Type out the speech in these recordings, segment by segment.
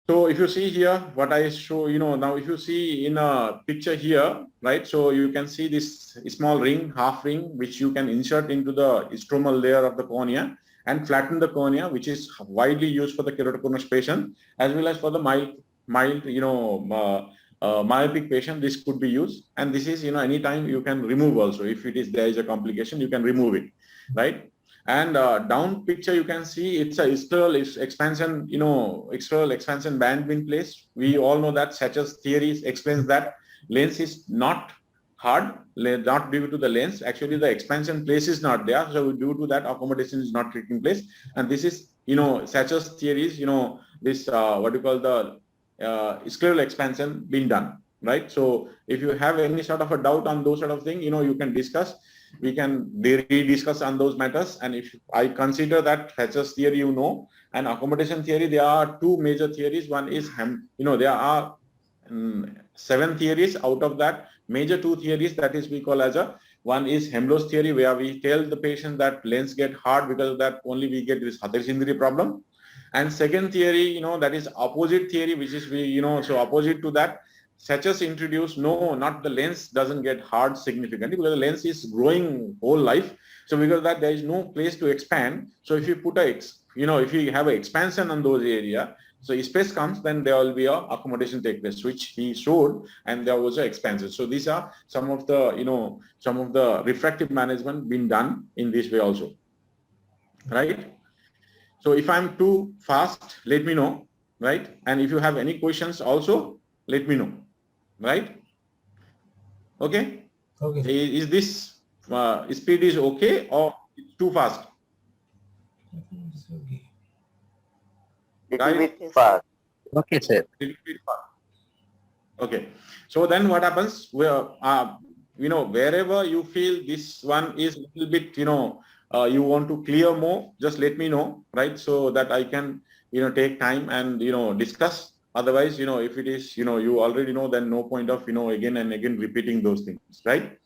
So if you see here, what I show, now if you see in a picture here, right? So you can see this small ring, half ring, which you can insert into the stromal layer of the cornea and flatten the cornea, which is widely used for the keratoconus patient, as well as for the mild, myopic patient. This could be used, and this is, anytime you can remove also. If there is a complication, you can remove it, right? And down picture, you can see it's a external expansion, external expansion band in place. We all know that Sachs theory explains that lens is not hard, not due to the lens. Actually, the expansion place is not there. So due to that, accommodation is not taking place. And this is, Sachs theories, this, what you call the scleral expansion being done, right? So if you have any sort of a doubt on those sort of thing, you can discuss. We can rediscuss on those matters. And if I consider that Hatcher's theory, and accommodation theory, there are two major theories. One is, there are 7 theories. Out of that, major 2 theories, that is we call as one is Hemlo's theory, where we tell the patient that lens get hard, because of that only we get this Hattersindri problem. And second theory, that is opposite theory, which is so opposite to that, Sachs introduced, no, not the lens doesn't get hard significantly, because the lens is growing whole life. So because of that, there is no place to expand. So if you put if you have an expansion on those area, so space comes, then there will be a accommodation take place, which he showed, and there was an expansion. So these are some of the refractive management being done in this way also, right? So if I'm too fast, let me know, right? And if you have any questions also, let me know, right? Okay. Okay. Is this speed is okay or it's too fast? It's okay. Little bit fast. Okay, sir. Little bit fast. Okay. So then what happens? Wherever you feel this one is a little bit, you want to clear more, just let me know, right? So that I can, take time and, discuss. Otherwise, if it is, you already know, then no point of, again and again repeating those things, right?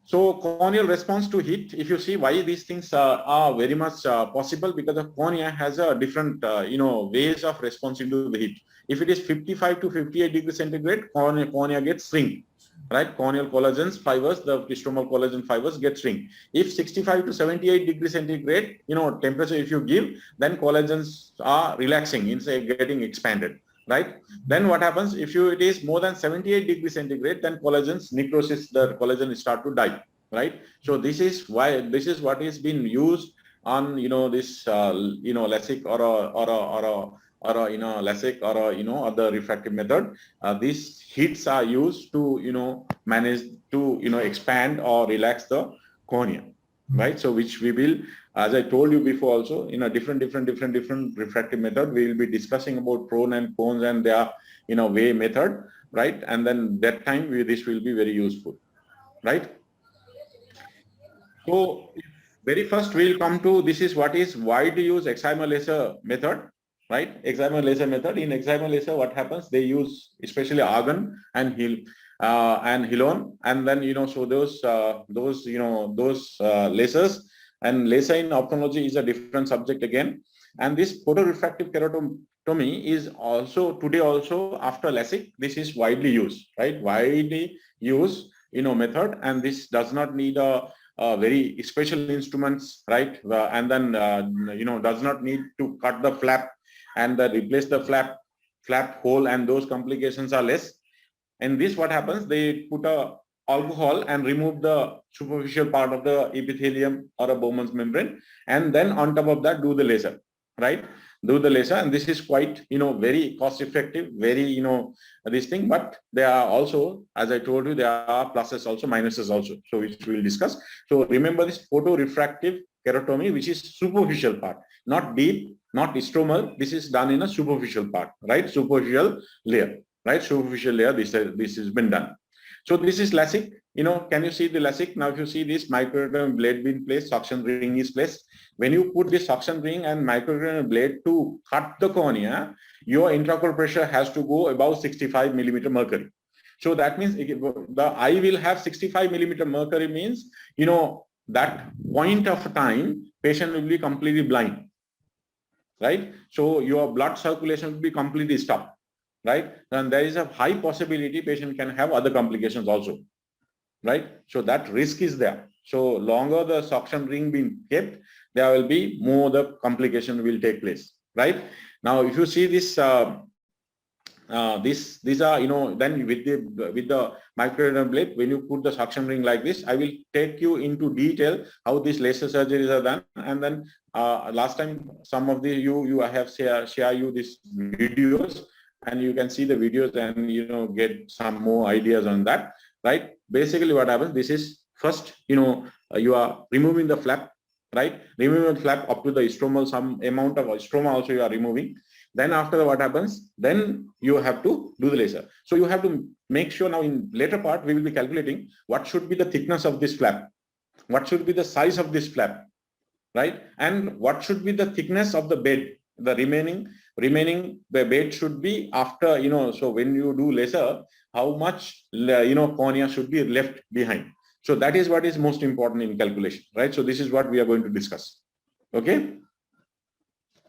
So corneal response to heat, if you see why these things are very much possible, because the cornea has a different, ways of responding to the heat. If it is 55 to 58 degrees centigrade, cornea gets shrink, right? Corneal collagen fibers, the stromal collagen fibers get shrink. If 65 to 78 degrees centigrade, temperature if you give, then collagens are relaxing, instead getting expanded, right? Then what happens if it is more than 78 degrees centigrade, then collagen's necrosis, the collagen start to die, right? So this is what is being used on, this, LASIK or LASIK or other refractive method. These heats are used to, manage to, expand or relax the cornea, right? So which we will, as I told you before also, in a different refractive method, we will be discussing about prone and cones and their, way method, right? And then that time this will be very useful, right? So very first we'll come to, this is what is why to use excimer laser method, right? Excimer laser method. In excimer laser, what happens? They use especially argon and Hilon, and then, so those lasers. And laser in ophthalmology is a different subject again. And this photorefractive keratotomy is also today also after LASIK. This is widely used, right? Widely used, method, and this does not need a very special instruments, right? And then does not need to cut the flap and replace the flap hole, and those complications are less. And this, what happens? They put a alcohol and remove the superficial part of the epithelium or a Bowman's membrane, and then on top of that do the laser, right? Do the laser, and this is quite, very cost effective, very, this thing. But there are also, as I told you, there are pluses also, minuses also, so which we will discuss. So remember this photorefractive keratotomy, which is superficial part, not deep, not stromal. This is done in a superficial part, right? Superficial layer, right? Superficial layer, this has been done. So this is LASIK. Can you see the LASIK? Now, if you see this microkeratomy blade being placed, suction ring is placed. When you put this suction ring and microkeratomy blade to cut the cornea, your intraocular pressure has to go above 65 millimeter mercury. So that means the eye will have 65 millimeter mercury means, that point of time, patient will be completely blind. right? So your blood circulation will be completely stopped, right? And there is a high possibility patient can have other complications also, right? So that risk is there. So longer the suction ring being kept, there will be more the complication will take place, right? Now, if you see this, these are, then with the microneedle blade, when you put the suction ring like this, I will take you into detail how these laser surgeries are done. And then last time, some of you I have share you these videos, and you can see the videos and get some more ideas on that, right? Basically what happens, this is first, you are removing the flap, right? Removing the flap up to the stromal, some amount of stroma also you are removing. Then after what happens, then you have to do the laser. So you have to make sure. Now in later part, we will be calculating what should be the thickness of this flap, what should be the size of this flap, right? And what should be the thickness of the bed. The remaining the bed should be after, so when you do laser, how much, cornea should be left behind. So that is what is most important in calculation, right? So this is what we are going to discuss. Okay.